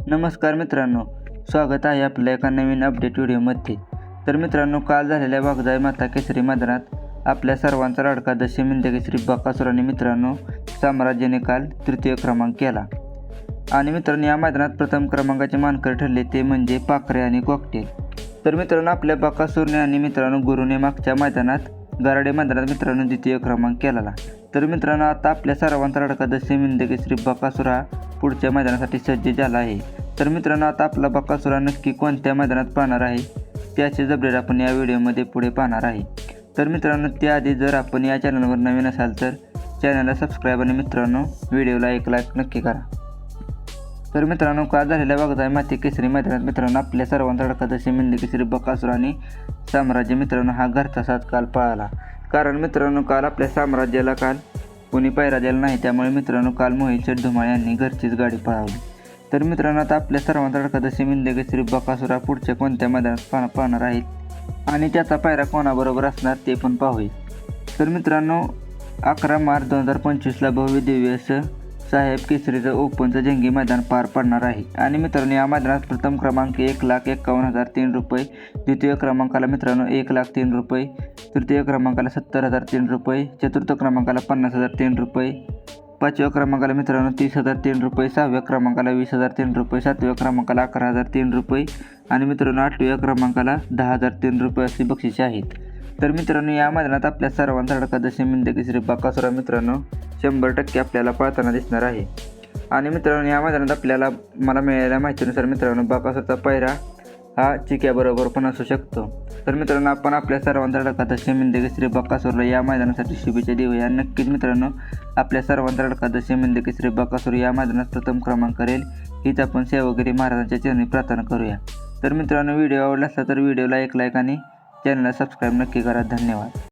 नमस्कार मित्रांनो, स्वागत आहे आपल्या एका नवीन अपडेट व्हिडिओमध्ये। तर मित्रांनो, काल झालेल्या वाघजाई माता केसरी मैदानात आपल्या सर्वांचा लाडका दशमी केसरी बकासूराने मित्रांनो साम्राज्याने काल तृतीय क्रमांक केला। आणि मित्रांनो, या मैदानात प्रथम क्रमांकाचे मानकरी ठरले ते म्हणजे पाखरे आणि कॉकटेल। तर मित्रांनो, आपल्या बकासूरने आणि मित्रांनो गुरुने मागच्या मैदानात गराडे मैदानात मित्रांनो द्वितीय क्रमांक केला। तर मित्रांनो, आता आपल्या सर्वांचा लाडका दशमी केसरी बकासूर हा पुढच्या मैदानासाठी सज्ज झाला आहे। तर मित्रांनो, आता आपला बकासूर नक्की कोणत्या मैदानात पाहणार आहे त्याचे अपडेट आपण या व्हिडिओमध्ये पुढे पाहणार आहे। तर मित्रांनो, त्याआधी जर आपण या चॅनलवर नवीन असाल तर चॅनलला सबस्क्राईब आणि मित्रांनो व्हिडिओला एक लाईक नक्की करा। तर मित्रांनो, काल झालेल्या वाघजाई माती केसरी मैदानात मित्रांनो आपल्या सर्वांचा लाडका दशमी केसरी बकासूर आणि साम्राज्य मित्रांनो हा घरचा साथ काल पळाला। कारण मित्रांनो, काल आपल्या साम्राज्याला काल कोणी पायरा दिला नाही, त्यामुळे मित्रांनो काल मोहित शेठ धुमाळ यांनी घरचीच गाडी पळवली। तर मित्रांनो, आता आपल्या सर्वांचा लाडका दशमी केसरी बकासूर पुढच्या कोणत्या मैदानात पाहणार आहेत आणि त्याचा पायरा कोणाबरोबर असणार ते पण पाहूया। तर मित्रांनो, 11 मार्च 2025ला भव्य दिव्य असं साहेब केसरीचं ओपनचं जंगी मैदान पार पडणार आहे। आणि मित्रांनो, या मैदानात प्रथम क्रमांक 1,51,003 रुपये, द्वितीय क्रमांकाला मित्रांनो 1,03 रुपये, तृतीय क्रमांकाला 70,003 रुपये, चतुर्थ क्रमांकाला 50,003 रुपये, पाचव्या क्रमांकाला मित्रांनो 30,003 रुपये, सहाव्या क्रमांकाला 20,003 रुपये, सातव्या क्रमांकाला 11,003 रुपये आणि मित्रांनो 8व्या क्रमांकाला 10,003 रुपये अशी बक्षिसे आहेत। तर मित्रांनो, या मैदानात आपल्या सर्वांचा लाडका दशमी केसरी बकासूर मित्रांनो 100% आपल्याला पळताना दिसणार आहे। आणि मित्रांनो, या मैदानात आपल्याला मला मिळालेल्या माहितीनुसार मित्रांनो बकासूरचा पायरा हा चिक्याबरोबर पण असू शकतो। तर मित्रांनो, आपण आपल्या सर्वांचा लाडका दशमी केसरी बकासूरला या मैदानासाठी शुभेच्छा देऊया। नक्कीच मित्रांनो, आपल्या सर्वांचा लाडका दशमी केसरी बकासूर या मैदानात प्रथम क्रमांक करेल हीच आपण सेवागिरी महाराजांच्या चरणी प्रार्थना करूया। तर मित्रांनो, व्हिडिओ आवडला असला तर व्हिडिओला एक लाईक आणि चॅनलला सबस्क्राईब नक्की करा। धन्यवाद।